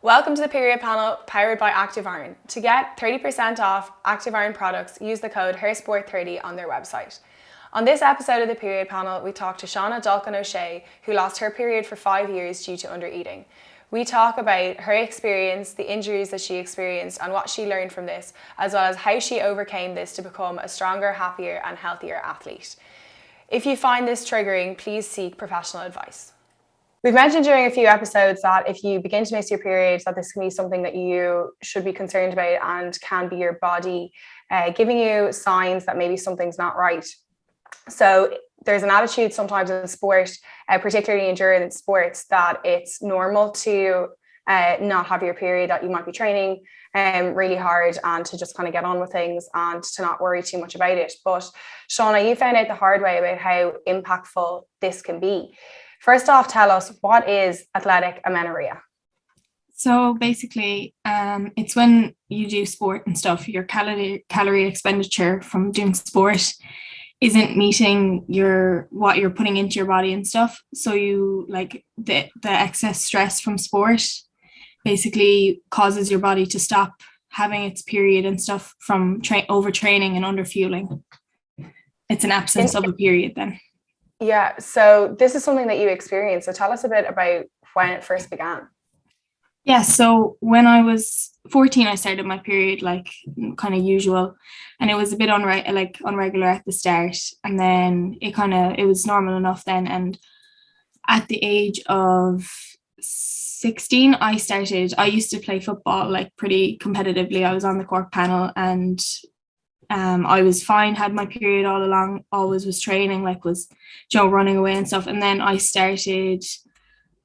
Welcome to the Period Panel powered by Active Iron. To get 30% off Active Iron products, use the code HERSPORT30 on their website. On this episode of the Period Panel, we talk to Shauna Doellken O'Shea, who lost her period for 5 years due to undereating. We talk about her experience, the injuries that she experienced, and what she learned from this, as well as how she overcame this to become a stronger, happier, and healthier athlete. If you find this triggering, please seek professional advice. We've mentioned during a few episodes that if you begin to miss your periods, that this can be something that you should be concerned about and can be your body giving you signs that maybe something's not right. So there's an attitude sometimes in sport, particularly endurance sports, that it's normal to not have your period, that you might be training really hard and to just kind of get on with things and to not worry too much about it. But Shauna, you found out the hard way about how impactful this can be. First off, tell us, what is athletic amenorrhea? So basically, it's when you do sport and stuff, your calorie expenditure from doing sport isn't meeting what you're putting into your body and stuff. So you like the excess stress from sport basically causes your body to stop having its period and stuff from overtraining and underfueling. It's an absence of a period then. Yeah, so this is something that you experienced. So tell us a bit about when it first began. Yeah, so when I was 14, I started my period like kind of usual, and it was a bit unregular at the start, and then it was normal enough then. And at the age of 16, I used to play football like pretty competitively. I was on the Cork panel, and I was fine, had my period all along, always was training, was running away and stuff. And then I started,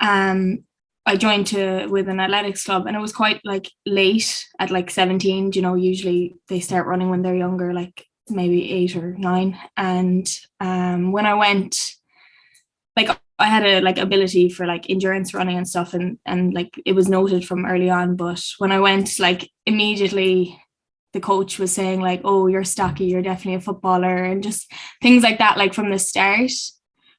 I joined with an athletics club, and it was quite like late at like 17, usually they start running when they're younger, like maybe 8 or 9. And when I went, like I had a ability for like endurance running and stuff, and like it was noted from early on. But when I went, like immediately the coach was saying like, oh, you're stocky, you're definitely a footballer, and just things like that, like from the start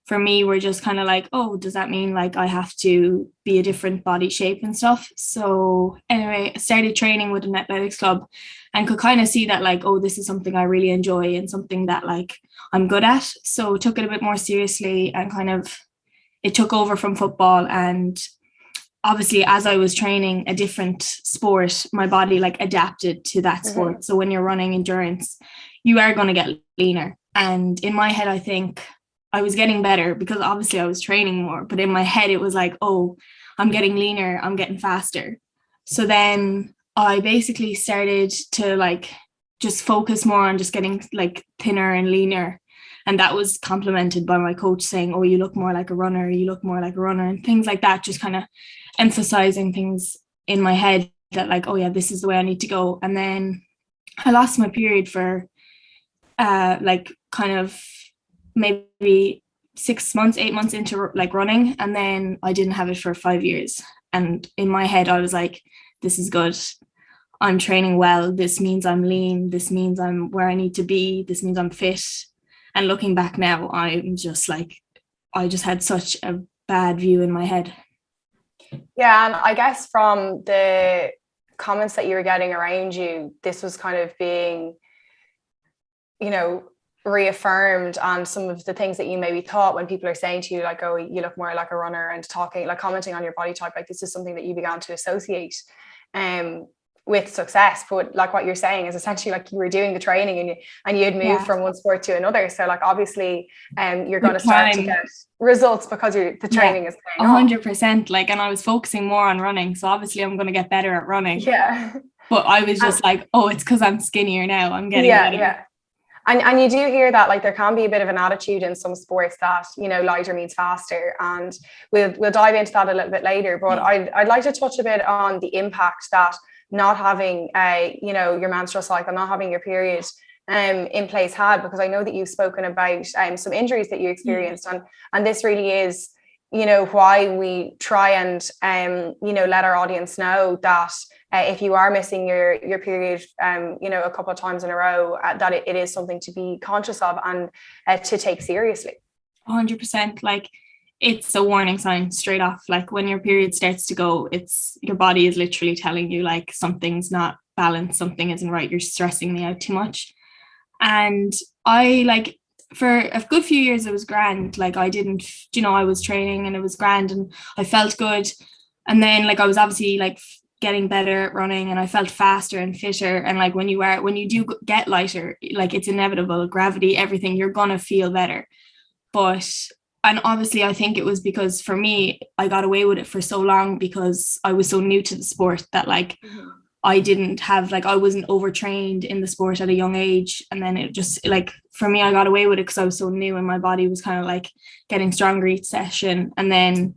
for me were just kind of like, oh, does that mean like I have to be a different body shape and stuff? So anyway, I started training with an athletics club and could kind of see that like, oh, this is something I really enjoy and something that like I'm good at. So took it a bit more seriously, and it took over from football. And obviously, as I was training a different sport, my body like adapted to that sport. Mm-hmm. So when you're running endurance, you are going to get leaner. And in my head, I think I was getting better because obviously I was training more. But in my head, it was like, oh, I'm getting leaner, I'm getting faster. So then I basically started to like just focus more on just getting like thinner and leaner. And that was complemented by my coach saying, oh, you look more like a runner, you look more like a runner, and things like that, just kind of emphasizing things in my head that like, oh yeah, this is the way I need to go. And then I lost my period for like kind of maybe 6 months, 8 months into like running. And then I didn't have it for 5 years. And in my head, I was like, this is good. I'm training well. This means I'm lean. This means I'm where I need to be. This means I'm fit. And looking back now, I'm just like, I just had such a bad view in my head. Yeah, and I guess from the comments that you were getting around you, this was kind of being, reaffirmed on some of the things that you maybe thought when people are saying to you, like, oh, you look more like a runner, and talking, like commenting on your body type, like this is something that you began to associate with success. But like what you're saying is essentially like you were doing the training and you had moved from one sport to another. So like obviously you're going to start to get results because the training is paying 100%. Like, and I was focusing more on running. So obviously I'm going to get better at running. Yeah. But I was just like, oh, it's because I'm skinnier now. I'm getting better. Yeah. And you do hear that like there can be a bit of an attitude in some sports that, lighter means faster. And we'll dive into that a little bit later. But I'd like to touch a bit on the impact that not having your menstrual cycle, not having your period in place had, because I know that you've spoken about some injuries that you experienced, and this really is why we try and let our audience know that if you are missing your period a couple of times in a row, that it is something to be conscious of and to take seriously. 100%. Like it's a warning sign straight off. Like when your period starts to go, it's your body is literally telling you like something's not balanced, something isn't right, you're stressing me out too much. And I like for a good few years it was grand. Like I didn't, I was training and it was grand and I felt good. And then like I was obviously like getting better at running and I felt faster and fitter. And like when you do get lighter, like it's inevitable, gravity, everything, you're gonna feel better. But and obviously I think it was because for me, I got away with it for so long because I was so new to the sport that like I didn't have like I wasn't overtrained in the sport at a young age. And then it just like for me, I got away with it because I was so new and my body was kind of like getting stronger each session. And then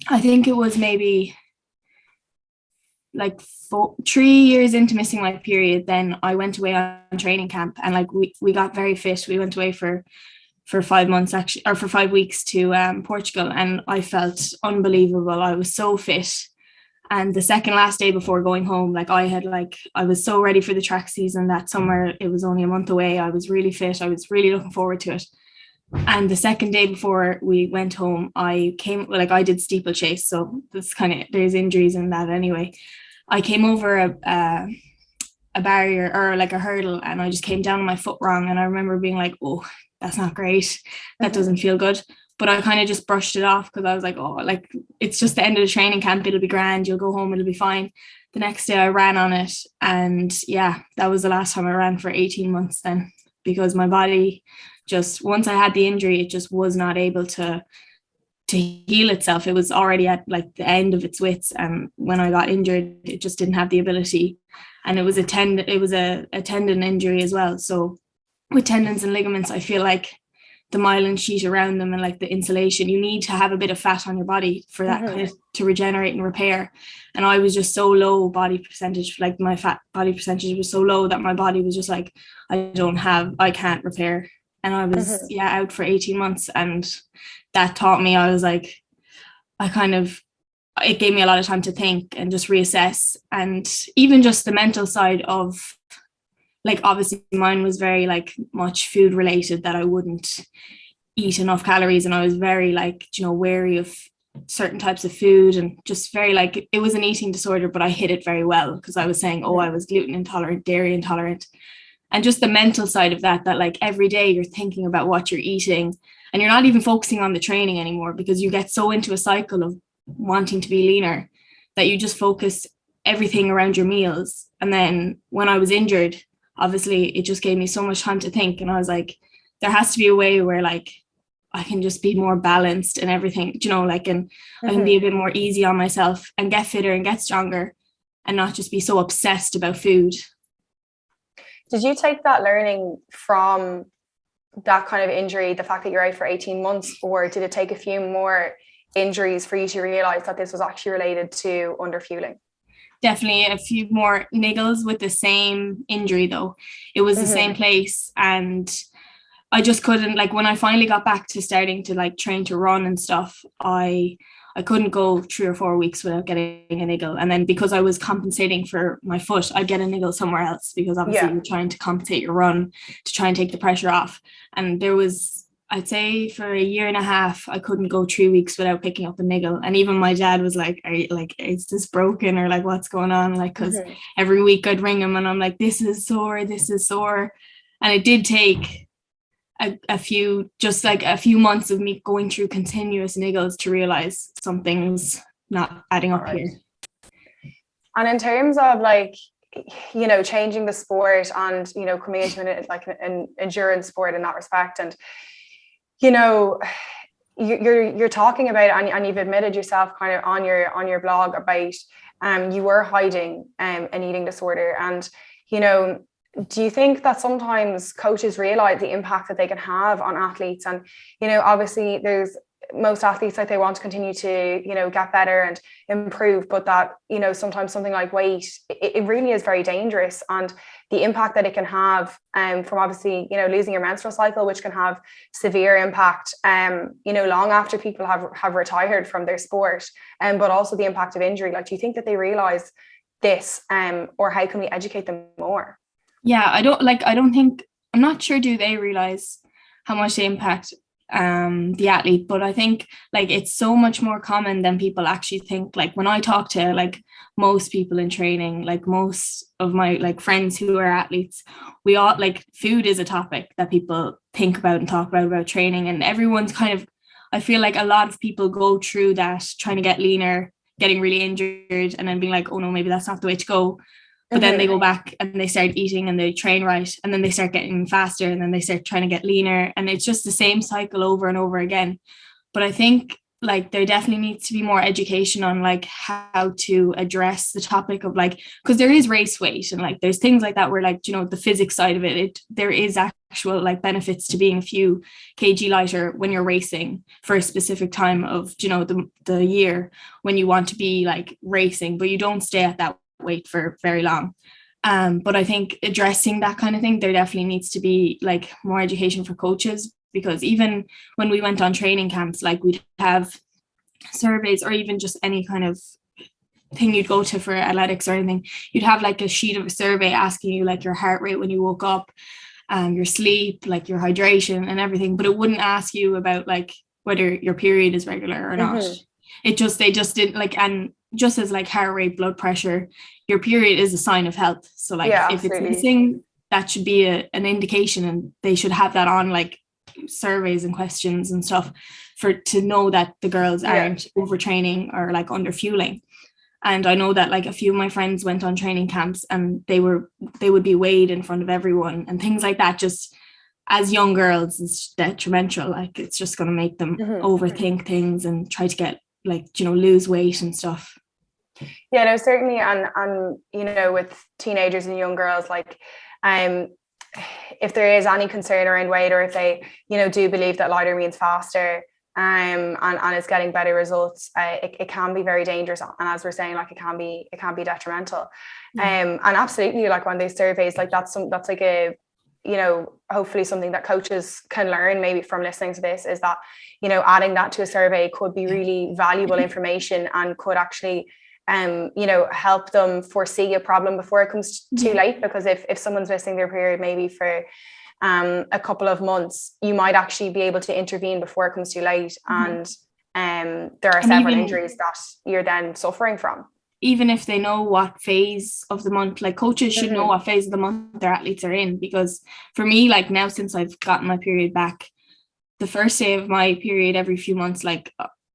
I think it was maybe like 3 years into missing my period, then I went away on training camp and like we got very fit. We went away for 5 months actually, or for 5 weeks to Portugal, and I felt unbelievable. I was so fit. And the second last day before going home, like I was so ready for the track season that summer. It was only a month away. I was really fit. I was really looking forward to it. And the second day before we went home, I did steeplechase. So there's injuries in that anyway. I came over a barrier or like a hurdle and I just came down on my foot wrong. And I remember being like, oh, that's not great. That doesn't feel good. But I kind of just brushed it off because I was like, oh, like it's just the end of the training camp. It'll be grand. You'll go home. It'll be fine. The next day I ran on it. And yeah, that was the last time I ran for 18 months then, because my body just, once I had the injury, it just was not able to heal itself. It was already at like the end of its wits. And when I got injured, it just didn't have the ability. And it was a tendon injury as well. So with tendons and ligaments, I feel like the myelin sheet around them and like the insulation, you need to have a bit of fat on your body for that kind of to regenerate and repair. And I was just so low body percentage, like my fat body percentage was so low that my body was just like, I can't repair. And I was out for 18 months. And that taught me, I was like, it gave me a lot of time to think and just reassess. And even just the mental side of, like, obviously mine was very like much food related, that I wouldn't eat enough calories. And I was very like, wary of certain types of food and just very like, it was an eating disorder, but I hid it very well because I was saying, I was gluten intolerant, dairy intolerant. And just the mental side of that like every day you're thinking about what you're eating and you're not even focusing on the training anymore because you get so into a cycle of wanting to be leaner that you just focus everything around your meals. And then when I was injured, obviously it just gave me so much time to think. And I was like, there has to be a way where like I can just be more balanced and everything, and I can be a bit more easy on myself and get fitter and get stronger and not just be so obsessed about food. Did you take that learning from that kind of injury, the fact that you're out for 18 months, or did it take a few more injuries for you to realize that this was actually related to underfueling? Definitely a few more niggles with the same injury though. It was the same place, and I just couldn't, like when I finally got back to starting to like train to run and stuff, I couldn't go 3 or 4 weeks without getting a niggle. And then because I was compensating for my foot, I'd get a niggle somewhere else because obviously you're trying to compensate your run to try and take the pressure off. And there was, I'd say for a year and a half, I couldn't go 3 weeks without picking up a niggle. And even my dad was like, are you, like, is this broken or like what's going on? Like, because every week I'd ring him and I'm like, this is sore. And it did take a few months of me going through continuous niggles to realize something's not adding up here. And in terms of like, changing the sport and, coming into an endurance sport in that respect, and, you're talking about it and you've admitted yourself kind of on your blog about you were hiding an eating disorder. And, do you think that sometimes coaches realize the impact that they can have on athletes? And, obviously there's most athletes, like they want to continue to, get better and improve, but that, sometimes something like weight, it really is very dangerous. And the impact that it can have from obviously, losing your menstrual cycle, which can have severe impact, long after people have retired from their sport, but also the impact of injury. Like, do you think that they realize this, or how can we educate them more? Yeah, I'm not sure, do they realize how much they impact? the athlete. But I think like it's so much more common than people actually think. Like when I talk to like most people in training, like most of my like friends who are athletes, we all like food is a topic that people think about and talk about training, and everyone's kind of, I feel like a lot of people go through that trying to get leaner, getting really injured, and then being like, oh no, maybe that's not the way to go. But then they go back and they start eating and they train right, and then they start getting faster, and then they start trying to get leaner, and it's just the same cycle over and over again. But I think like there definitely needs to be more education on like how to address the topic of like, because there is race weight and like there's things like that where like, you know, the physics side of it, there is actual like benefits to being a few kg lighter when you're racing for a specific time of, you know, the year when you want to be like racing, but you don't stay at that weight for very long. But I think addressing that kind of thing, there definitely needs to be like more education for coaches, because even when we went on training camps, like we'd have surveys, or even just any kind of thing you'd go to for athletics or anything, you'd have like a sheet of a survey asking you like your heart rate when you woke up, your sleep, like your hydration and everything, but it wouldn't ask you about like whether your period is regular or not. They just didn't like, and just as like heart rate, blood pressure, your period is a sign of health. So like if it's missing, that should be an indication, and they should have that on like surveys and questions and stuff to know that the girls aren't overtraining or like under fueling. And I know that like a few of my friends went on training camps and they would be weighed in front of everyone and things like that. Just as young girls is detrimental. Like it's just going to make them overthink things and try to get like, you know, lose weight and stuff. Yeah, no, certainly. And you know, with teenagers and young girls, like if there is any concern around weight, or if they, you know, do believe that lighter means faster, and it's getting better results, it can be very dangerous. And as we're saying, like it can be detrimental. And absolutely, like on these surveys, like that's like a, you know, hopefully something that coaches can learn maybe from listening to this, is that, you know, adding that to a survey could be really valuable information and could actually you know, help them foresee a problem before it comes too late. Because if someone's missing their period maybe for a couple of months, you might actually be able to intervene before it comes too late. And there are several injuries that you're then suffering from. Even if they know what phase of the month, like coaches should know what phase of the month their athletes are in. Because for me, like now, since I've gotten my period back, the first day of my period every few months, like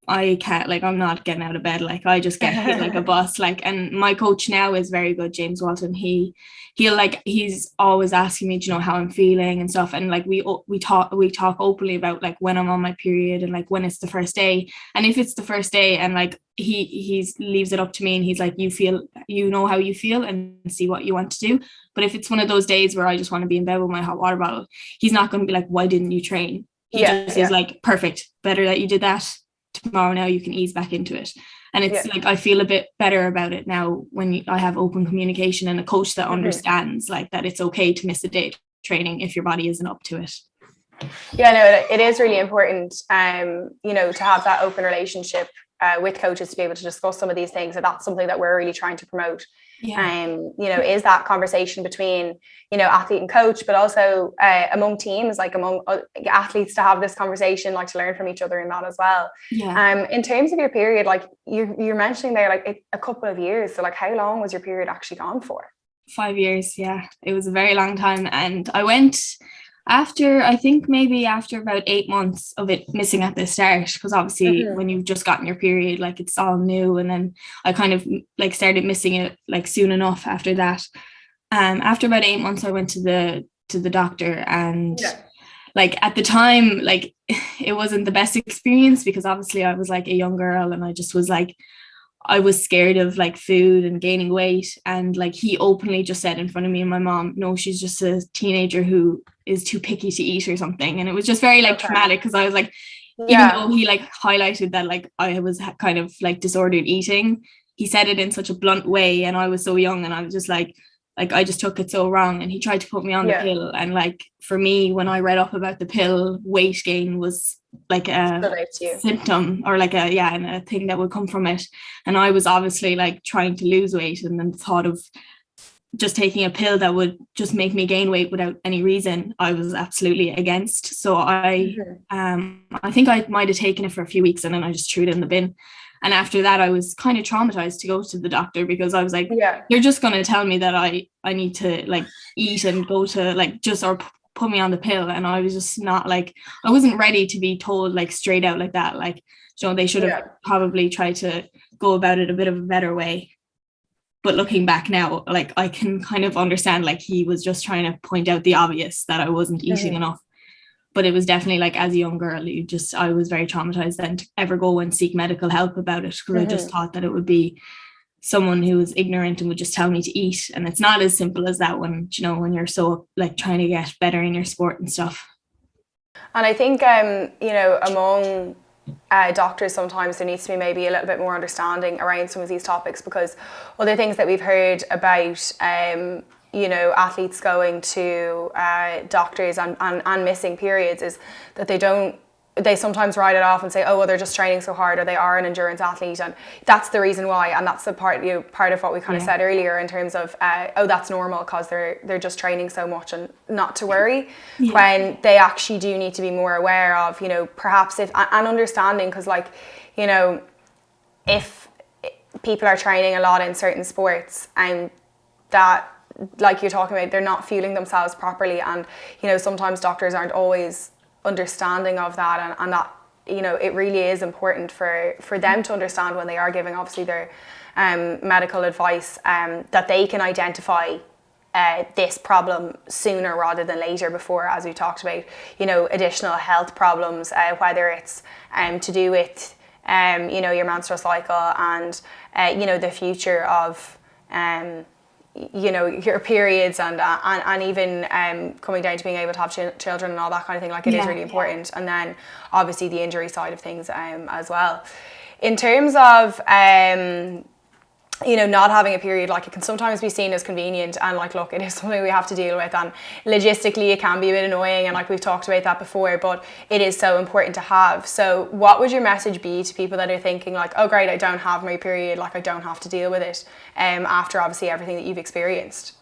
I can't, like I'm not getting out of bed, like I just get hit like a bus, like. And my coach now is very good, James Walton. He'll like, he's always asking me, do you know how I'm feeling and stuff, and like we talk openly about like when I'm on my period and like when it's the first day. And if it's the first day and like he leaves it up to me and he's like, you know how you feel and see what you want to do. But if it's one of those days where I just want to be in bed with my hot water bottle, he's not going to be like, why didn't you train? He just is like, perfect, better that you did that. Tomorrow now you can ease back into it. And it's like I feel a bit better about it now when I have open communication and a coach that understands like that it's okay to miss a day of training if your body isn't up to it. Yeah, no, it is really important you know, to have that open relationship with coaches, to be able to discuss some of these things. And that's something that we're really trying to promote. You know, is that conversation between, you know, athlete and coach, but also among teams, like among athletes, to have this conversation, like to learn from each other in that as well. In terms of your period, like you're mentioning there, like a couple of years. So like how long was your period actually gone for? 5 years. Yeah, it was a very long time. And I went after, I think maybe after about 8 months of it missing at the start, because obviously when you've just gotten your period, like it's all new. And then I kind of like started missing it like soon enough after that. After about 8 months, I went to the doctor, and like at the time, like it wasn't the best experience, because obviously I was like a young girl and I just was like, I was scared of like food and gaining weight. And like he openly just said in front of me and my mom, no, she's just a teenager who is too picky to eat or something. And it was just very like traumatic, because I was like, even though he like highlighted that like I was kind of like disordered eating, he said it in such a blunt way, and I was so young and I was just like I just took it so wrong. And he tried to put me on the pill. And like for me, when I read up about the pill, weight gain was like a symptom, or like and a thing that would come from it. And I was obviously like trying to lose weight, and then the thought of just taking a pill that would just make me gain weight without any reason, I was absolutely against. So I think I might have taken it for a few weeks and then I just threw it in the bin. And after that, I was kind of traumatized to go to the doctor, because I was like, you're just going to tell me that I need to like eat and go to like just, or put me on the pill. And I was just not like, I wasn't ready to be told like straight out like that. Like, you know, they should have probably tried to go about it a bit of a better way. But looking back now, like I can kind of understand, like he was just trying to point out the obvious, that I wasn't eating enough. But it was definitely like, as a young girl, I was very traumatized then to ever go and seek medical help about it, because I just thought that it would be someone who was ignorant and would just tell me to eat. And it's not as simple as that when, you know, when you're so like trying to get better in your sport and stuff. And I think, you know, among doctors, sometimes there needs to be maybe a little bit more understanding around some of these topics, because other things that we've heard about, you know, athletes going to doctors and missing periods is that they sometimes write it off and say, oh, well, they're just training so hard, or they are an endurance athlete, and that's the reason why. And that's the part, you know, part of what we kind of said earlier in terms of, oh, that's normal because they're just training so much, and not to worry, when they actually do need to be more aware of, you know, perhaps if, and understanding, because like, you know, if people are training a lot in certain sports and that, like you're talking about, they're not fueling themselves properly, and, you know, sometimes doctors aren't always understanding of that, and that, you know, it really is important for them to understand when they are giving obviously their medical advice, that they can identify this problem sooner rather than later, before, as we talked about, you know, additional health problems, whether it's to do with you know, your menstrual cycle and you know, the future of you know, your periods, and even coming down to being able to have children and all that kind of thing. Like, it is really important. And then obviously the injury side of things as well. In terms of you know, not having a period, like, it can sometimes be seen as convenient, and like, look, it is something we have to deal with, and logistically it can be a bit annoying, and like we've talked about that before, but it is so important to have. So what would your message be to people that are thinking like, oh great, I don't have my period, like I don't have to deal with it, after obviously everything that you've experienced?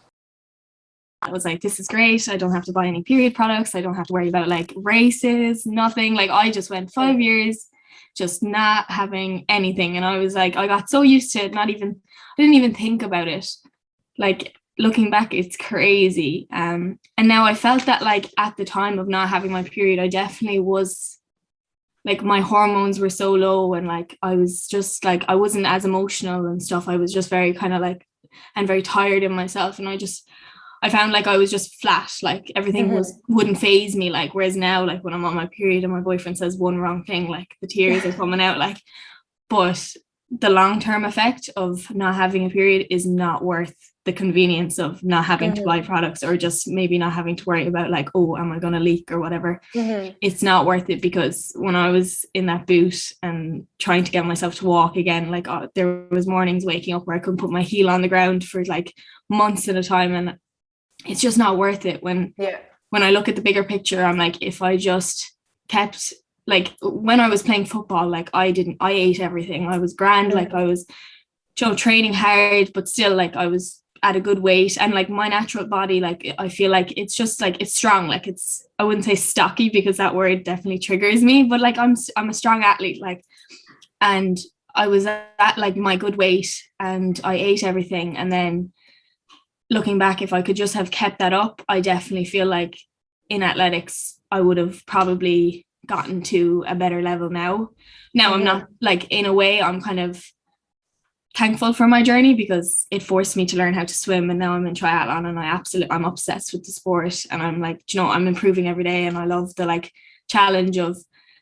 I was like, this is great, I don't have to buy any period products, I don't have to worry about like races, nothing. Like, I just went 5 years just not having anything, and I was like, I got so used to it, I didn't even think about it. Like, looking back, it's crazy. And now I felt that, like, at the time of not having my period, I definitely was like, my hormones were so low, and like I was just like, I wasn't as emotional and stuff. I was just very kind of like, and very tired in myself, and I found like I was just flat, like everything wouldn't faze me, like, whereas now, like, when I'm on my period and my boyfriend says one wrong thing, like the tears are coming out, like. But the long-term effect of not having a period is not worth the convenience of not having to buy products, or just maybe not having to worry about like, oh, am I going to leak or whatever. It's not worth it, because when I was in that boot and trying to get myself to walk again, like, there was mornings waking up where I couldn't put my heel on the ground for like months at a time, and it's just not worth it. When I look at the bigger picture, I'm like, if I just kept, like, when I was playing football, like, I ate everything. I was grand, like, I was, you know, training hard, but still, like, I was at a good weight, and like my natural body, like, I feel like it's just like, it's strong, like, it's, I wouldn't say stocky because that word definitely triggers me, but like, I'm a strong athlete, like, and I was at like my good weight, and I ate everything. And then looking back, if I could just have kept that up, I definitely feel like in athletics I would have probably gotten to a better level now. I'm not, like, in a way I'm kind of thankful for my journey, because it forced me to learn how to swim, and now I'm in triathlon, and I'm obsessed with the sport, and I'm like, you know, I'm improving every day, and I love the like challenge of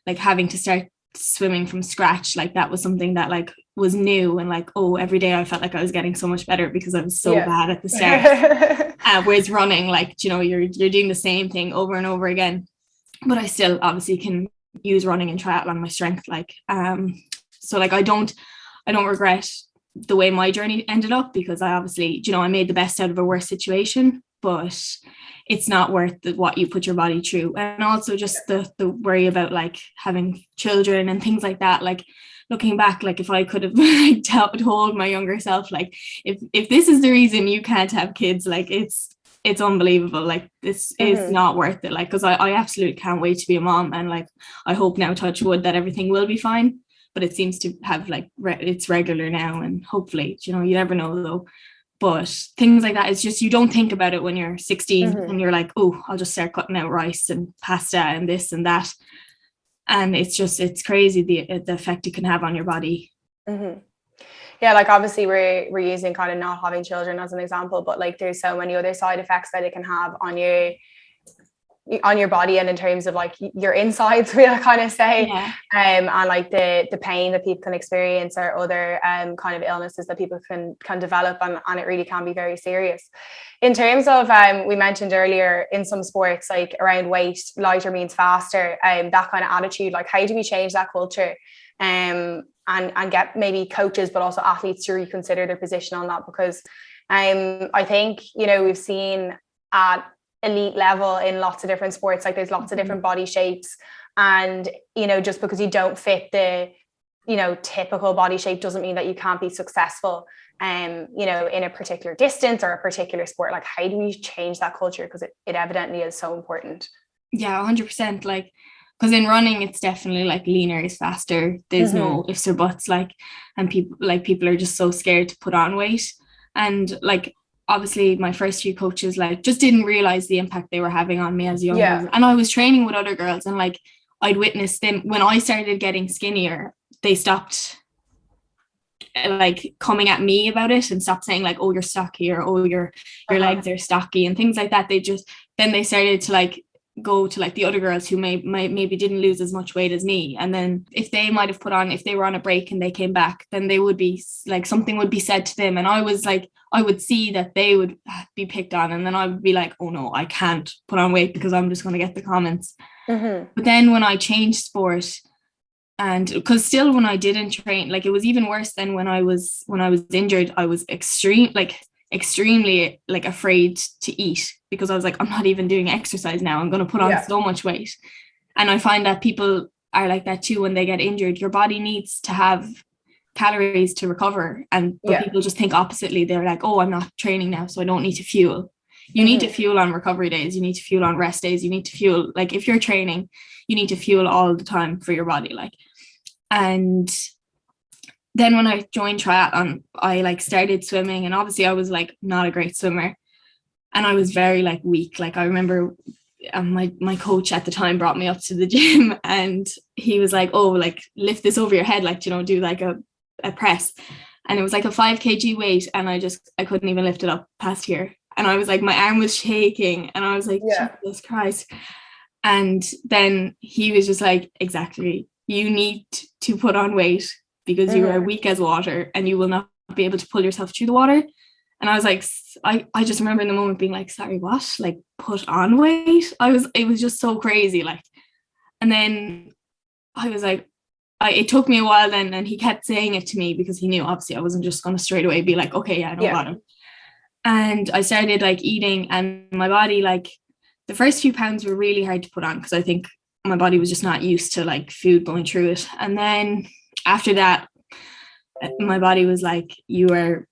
like having to start swimming from scratch. Like, that was something that like was new, and like, oh, every day I felt like I was getting so much better because I was so bad at the start. Whereas running, like, you know, you're doing the same thing over and over again. But I still obviously can use running and triathlon my strength, like, so like I don't regret the way my journey ended up, because I obviously, you know, I made the best out of a worse situation, but it's not worth what you put your body through. And also just the worry about like having children and things like that. Like, looking back, like if I could have like told my younger self, like if this is the reason you can't have kids, like it's unbelievable, like this is not worth it, like because I absolutely can't wait to be a mom, and like I hope now, touch wood, that everything will be fine, but it seems to have like it's regular now, and hopefully, you know, you never know though. But things like that, it's just, you don't think about it when you're 16 and you're like, oh, I'll just start cutting out rice and pasta and this and that, and it's crazy the effect it can have on your body. Yeah, like obviously we're using kind of not having children as an example, but like there's so many other side effects that it can have on your body, and in terms of like your insides, we'll kind of say, and like the pain that people can experience, or other kind of illnesses that people can develop, and it really can be very serious. In terms of we mentioned earlier, in some sports, like around weight, lighter means faster, that kind of attitude, like how do we change that culture, and get maybe coaches but also athletes to reconsider their position on that? Because I think, you know, we've seen at elite level in lots of different sports, like there's lots of different body shapes, and you know, just because you don't fit the, you know, typical body shape doesn't mean that you can't be successful, you know, in a particular distance or a particular sport. Like how do we change that culture, because it evidently is so important? Yeah, 100%. Like, because in running it's definitely like leaner is faster, there's no ifs or buts, like, and people are just so scared to put on weight. And like obviously my first few coaches like just didn't realize the impact they were having on me as a young girl. And I was training with other girls, and like I'd witnessed them when I started getting skinnier, they stopped like coming at me about it and stopped saying like, oh, you're stocky, or oh, your legs are stocky and things like that. Then they started to like go to like the other girls who maybe didn't lose as much weight as me, and then if they might have if they were on a break and they came back, then they would be like, something would be said to them, and I was like, I would see that they would be picked on, and then I would be like, oh no, I can't put on weight because I'm just going to get the comments. But then when I changed sport, and because still when I didn't train, like it was even worse than when I was injured, I was extremely like afraid to eat, because I was like, I'm not even doing exercise now, I'm going to put on so much weight. And I find that people are like that too when they get injured. Your body needs to have calories to recover, but people just think oppositely. They're like, oh, I'm not training now, so I don't need to fuel. You need to fuel on recovery days, you need to fuel on rest days, you need to fuel, like if you're training, you need to fuel all the time for your body. Like, and then when I joined triathlon, I like started swimming, and obviously I was like not a great swimmer, and I was very like weak. Like I remember my coach at the time brought me up to the gym, and he was like, oh, like lift this over your head, like, you know, do like a press, and it was like a 5 kg weight, and I couldn't even lift it up past here, and I was like, my arm was shaking, and I was like, Jesus Christ. And then he was just like, exactly, you need to put on weight because you are weak as water and you will not be able to pull yourself through the water. And I was like, I just remember in the moment being like, sorry, what? Like put on weight? It was just so crazy. Like, and then I was like, it took me a while then, and he kept saying it to me because he knew obviously I wasn't just going to straight away be like, okay, yeah, I know about him. And I started like eating, and my body, like the first few pounds were really hard to put on because I think my body was just not used to like food going through it. And then after that, my body was like, you are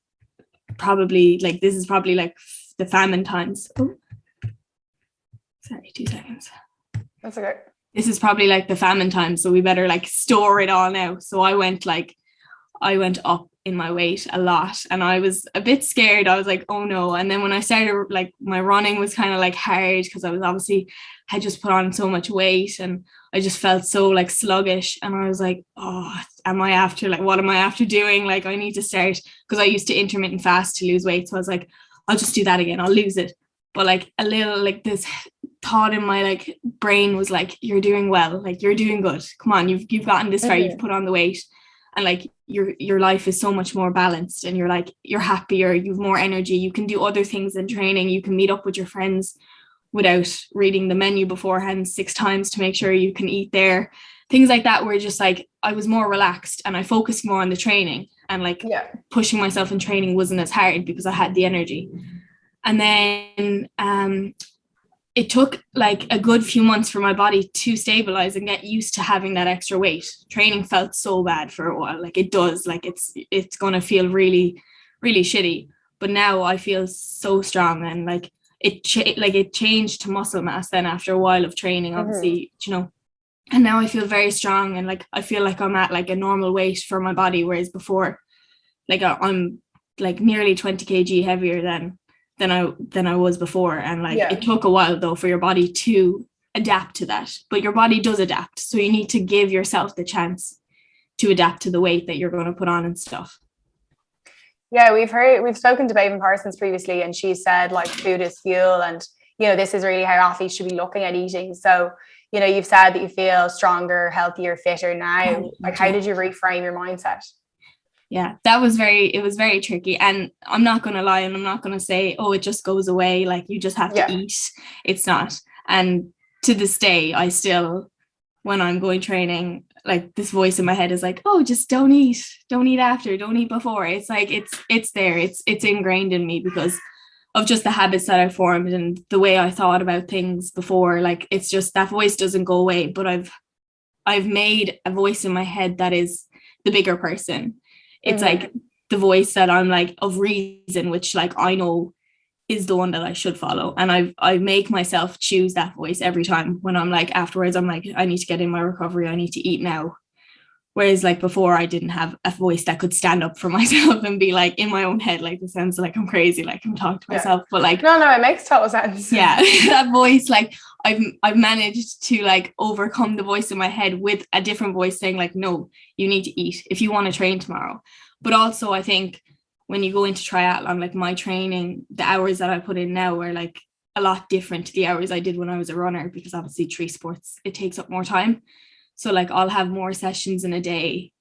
probably like, this is probably like the famine times. Oh, sorry, 2 seconds. That's okay. This is probably like the famine times, so we better like store it all now. So I went up in my weight a lot, and I was a bit scared. I was like, oh no. And then when I started, like my running was kind of like hard because I was obviously had just put on so much weight, and I just felt so like sluggish, and I was like, oh, what am I after doing? Like I need to start, because I used to intermittent fast to lose weight, so I was like, I'll just do that again, I'll lose it. But like a little like this thought in my like brain was like, you're doing well, like you're doing good, come on, you've gotten this far, you've put on the weight, and like your life is so much more balanced, and you're happier, you've more energy, you can do other things than training, you can meet up with your friends without reading the menu beforehand 6 times to make sure you can eat there, things like that, where just like I was more relaxed and I focused more on the training, and like pushing myself in training wasn't as hard because I had the energy. And then it took like a good few months for my body to stabilize and get used to having that extra weight. Training felt so bad for a while. Like it does, like it's going to feel really, really shitty. But now I feel so strong, and like it changed to muscle mass then after a while of training, obviously, you know. And now I feel very strong, and like I feel like I'm at like a normal weight for my body, whereas before, like I'm like nearly 20 kg heavier than I was before. And like it took a while though for your body to adapt to that, but your body does adapt, so you need to give yourself the chance to adapt to the weight that you're going to put on and stuff. Yeah, we've spoken to Baven Parsons previously, and she said like food is fuel, and you know, this is really how athletes should be looking at eating. So, you know, you've said that you feel stronger, healthier, fitter now. Like, how did you reframe your mindset? Yeah, it was very tricky. And I'm not going to lie, and I'm not going to say, oh, it just goes away, like you just have to eat. It's not. And to this day, I still, when I'm going training, like this voice in my head is like, oh, just don't eat after, don't eat before. It's like, it's there, it's ingrained in me because of just the habits that I formed and the way I thought about things before. Like, it's just, that voice doesn't go away, but I've made a voice in my head that is the bigger person. It's like the voice that I'm like of reason, which like I know is the one that I should follow. And I make myself choose that voice every time when I'm like, afterwards, I'm like, I need to get in my recovery. I need to eat now. Whereas like before, I didn't have a voice that could stand up for myself and be like in my own head, like it sounds like I'm crazy, like I'm talking to myself, but like, no, it makes total sense. Yeah, that voice, like I've managed to like overcome the voice in my head with a different voice saying like, no, you need to eat if you want to train tomorrow. But also I think when you go into triathlon, like my training, the hours that I put in now are like a lot different to the hours I did when I was a runner, because obviously tree sports, it takes up more time. So like I'll have more sessions in a day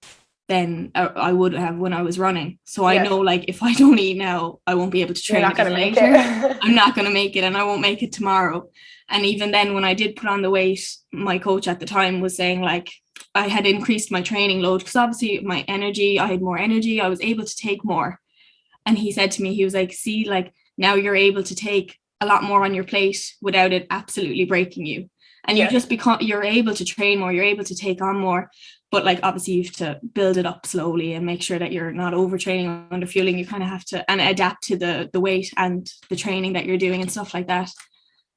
than I would have when I was running. So I know like if I don't eat now, I won't be able to train. You're not going to make later. it. I'm not going to make it, and I won't make it tomorrow. And even then, when I did put on the weight, my coach at the time was saying like I had increased my training load because obviously my energy, I had more energy. I was able to take more. And he said to me, he was like, see, like now you're able to take a lot more on your plate without it absolutely breaking you. And you just you're able to train more, you're able to take on more. But like, obviously you have to build it up slowly and make sure that you're not overtraining, under fueling. You kind of have to, and adapt to the weight and the training that you're doing and stuff like that.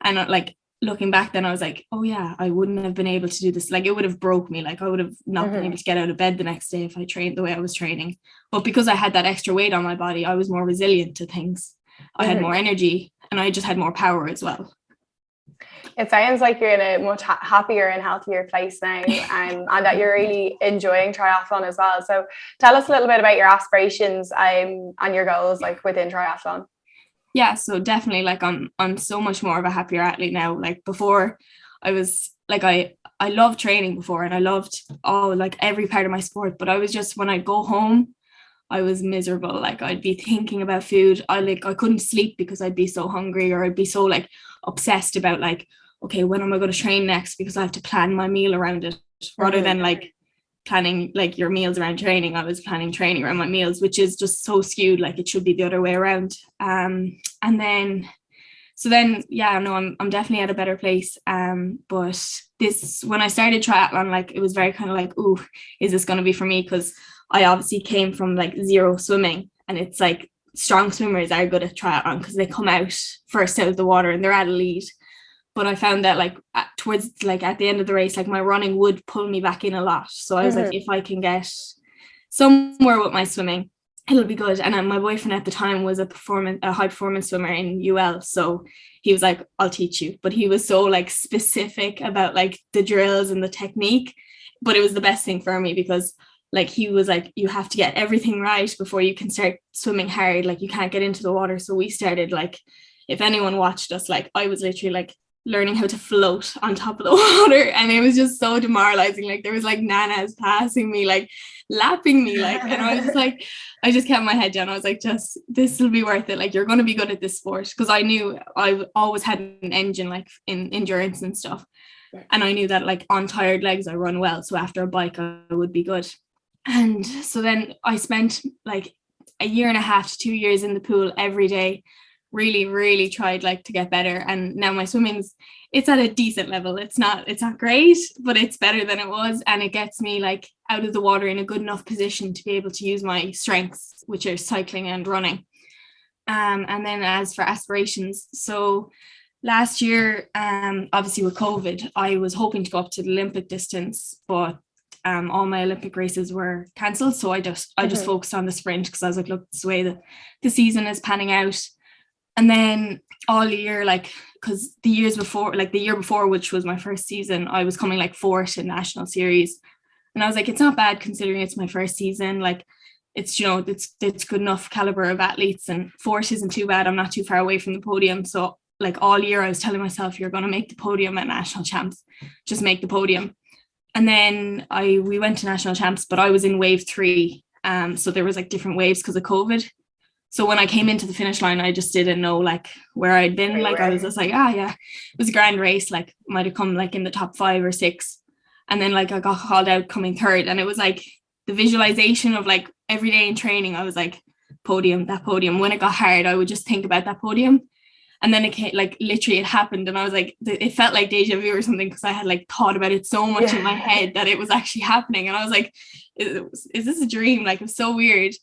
And like looking back then, I was like, oh yeah, I wouldn't have been able to do this. Like it would have broke me. Like I would have not been able to get out of bed the next day if I trained the way I was training. But because I had that extra weight on my body, I was more resilient to things. I had more energy, and I just had more power as well. It sounds like you're in a much happier and healthier place now, and that you're really enjoying triathlon as well. So tell us a little bit about your aspirations and your goals like within triathlon. Yeah, so definitely like I'm so much more of a happier athlete now. Like before, I was like I loved training before, and I loved like every part of my sport, but I was just, when I go home, I was miserable. Like I'd be thinking about food. I couldn't sleep because I'd be so hungry, or I'd be so like obsessed about like, okay, when am I going to train next? Because I have to plan my meal around it, rather than like planning like your meals around training. I was planning training around my meals, which is just so skewed. Like it should be the other way around. And then yeah, no, I'm definitely at a better place. But this, when I started triathlon, like it was very kind of like, ooh, is this going to be for me? Because I obviously came from like zero swimming, and it's like strong swimmers are good at triathlon because they come out first out of the water and they're at a lead. But I found that like towards like at the end of the race, like my running would pull me back in a lot. So I was like, if I can get somewhere with my swimming, it'll be good. And my boyfriend at the time was a high performance swimmer in UL. So he was like, I'll teach you. But he was so like specific about like the drills and the technique. But it was the best thing for me, because like he was like, you have to get everything right before you can start swimming hard. Like you can't get into the water. So we started like, if anyone watched us, like I was literally like learning how to float on top of the water, and it was just so demoralizing. Like there was like nanas passing me, like lapping me, like, and I was just like, I just kept my head down. I was like, just, this will be worth it. Like you're going to be good at this sport. Because I knew I always had an engine like in endurance and stuff, and I knew that like on tired legs I run well, so after a bike I would be good. And so then I spent like a year and a half to 2 years in the pool every day, really tried like to get better, and now my swimming's, it's at a decent level. It's not great, but it's better than it was, and it gets me like out of the water in a good enough position to be able to use my strengths, which are cycling and running. And then as for aspirations, so last year, obviously with COVID, I was hoping to go up to the Olympic distance, but all my Olympic races were cancelled. So I just focused on the sprint, because I was like, look, this is the way the season is panning out. And then all year, like, because the year before, which was my first season, I was coming like fourth in national series. And I was like, it's not bad considering it's my first season. Like, it's, you know, it's good enough caliber of athletes, and fourth isn't too bad. I'm not too far away from the podium. So like all year I was telling myself, you're going to make the podium at national champs, just make the podium. And then we went to national champs, but I was in wave 3. So there was like different waves because of COVID. So when I came into the finish line, I just didn't know like where I'd been. Like I was just like, yeah, it was a grand race. Like might have come like in the top 5 or 6. And then like I got called out coming third. And it was like the visualization of like every day in training, I was like, that podium. When it got hard, I would just think about that podium. And then it came, like literally it happened, and I was like, it felt like deja vu or something, because I had like thought about it so much in my head that it was actually happening. And I was like, is this a dream? Like, it was so weird.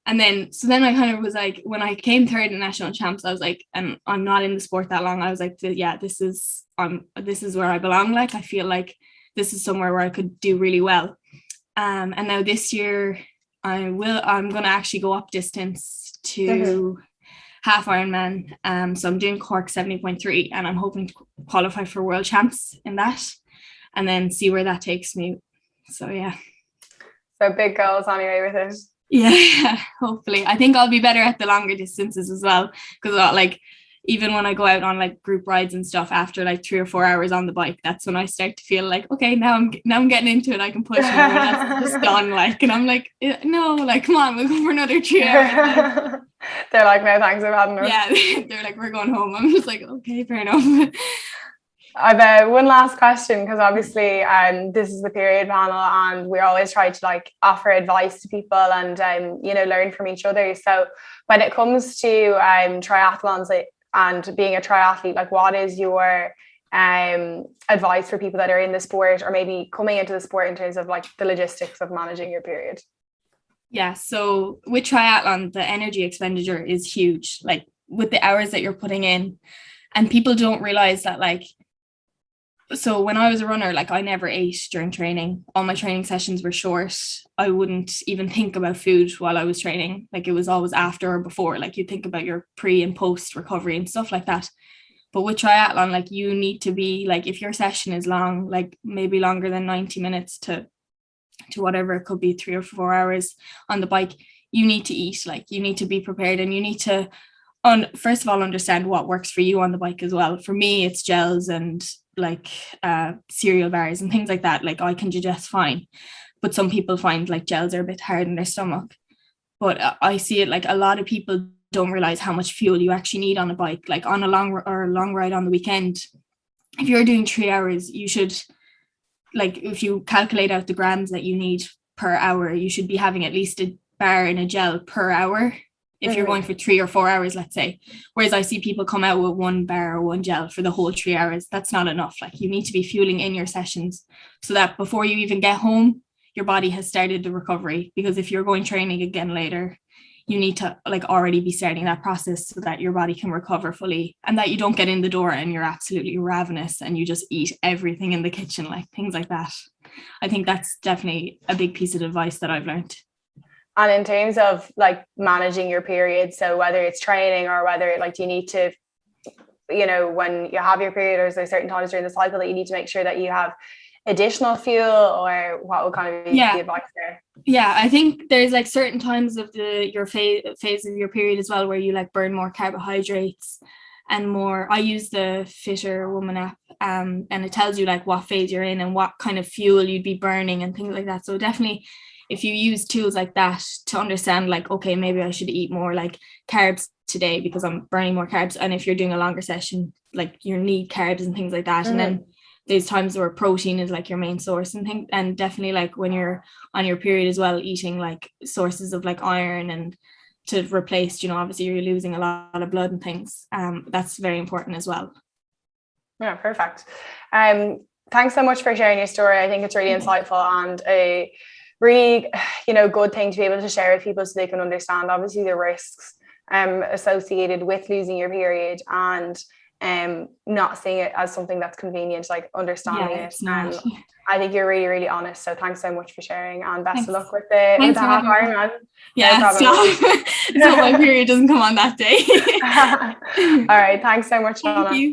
And then I kind of was like, when I came third in national champs, I was like, and I'm not in the sport that long, I was like, yeah, this is where I belong. Like, I feel like this is somewhere where I could do really well. And now this year I'm going to actually go up distance to half Ironman. So I'm doing Cork 70.3, and I'm hoping to qualify for world champs in that, and then see where that takes me. So yeah. So big goals anyway with it. Yeah, hopefully. I think I'll be better at the longer distances as well, because like even when I go out on like group rides and stuff, after like 3 or 4 hours on the bike, that's when I start to feel like, okay, now I'm getting into it. I can push, and everyone else is just done. Like, and I'm like, no, like, come on, we'll go for another 3 hours. They're like, no thanks, I've had enough. Yeah, they're like, we're going home. I'm just like, okay, fair enough. I've one last question, because obviously this is the period panel, and we always try to like offer advice to people and you know, learn from each other. So when it comes to triathlons and being a triathlete, like, what is your advice for people that are in the sport, or maybe coming into the sport, in terms of like the logistics of managing your period? Yeah, so with triathlon, the energy expenditure is huge, like with the hours that you're putting in, and people don't realize that. Like, so when I was a runner, like I never ate during training. All my training sessions were short. I wouldn't even think about food while I was training. Like, it was always after or before. Like, you think about your pre and post recovery and stuff like that. But with triathlon, like, you need to be like, if your session is long, like maybe longer than 90 minutes to whatever, it could be 3 or 4 hours on the bike, you need to eat. Like, you need to be prepared, and you need to first of all understand what works for you on the bike as well. For me, it's gels and like cereal bars and things like that. Like, I can digest fine, but some people find like gels are a bit hard in their stomach. But I see it like a lot of people don't realize how much fuel you actually need on a bike. Like, on a long ride on the weekend, if you're doing 3 hours, you should, like, if you calculate out the grams that you need per hour, you should be having at least a bar and a gel per hour if you're going for 3 or 4 hours, let's say. Whereas I see people come out with 1 bar or 1 gel for the whole 3 hours. That's not enough. Like, you need to be fueling in your sessions so that before you even get home, your body has started the recovery. Because if you're going training again later, you need to like already be starting that process so that your body can recover fully, and that you don't get in the door and you're absolutely ravenous and you just eat everything in the kitchen, like things like that. I think that's definitely a big piece of advice that I've learned. And in terms of like managing your period, so whether it's training or whether like, do you need to, you know, when you have your period, or is there certain times during the cycle that you need to make sure that you have additional fuel, or what would kind of be the advice there? Yeah, I think there's like certain times of your phase of your period as well where you like burn more carbohydrates and more. I use the Fitter Woman app, and it tells you like what phase you're in and what kind of fuel you'd be burning and things like that. So definitely, if you use tools like that to understand like, okay, maybe I should eat more like carbs today because I'm burning more carbs. And if you're doing a longer session, like, you need carbs and things like that. And then there's times where protein is like your main source and things. And definitely like when you're on your period as well, eating like sources of like iron and to replace, obviously you're losing a lot of blood and things. That's very important as well. Yeah, perfect. Thanks so much for sharing your story. I think it's really insightful and a really, good thing to be able to share with people so they can understand obviously the risks associated with losing your period, and not seeing it as something that's convenient, like understanding it. I think you're really, really honest. So thanks so much for sharing, and best of luck with the half Ironman. Yeah, no problem. It's not my period doesn't come on that day. All right. Thanks so much, Shauna. Thank you.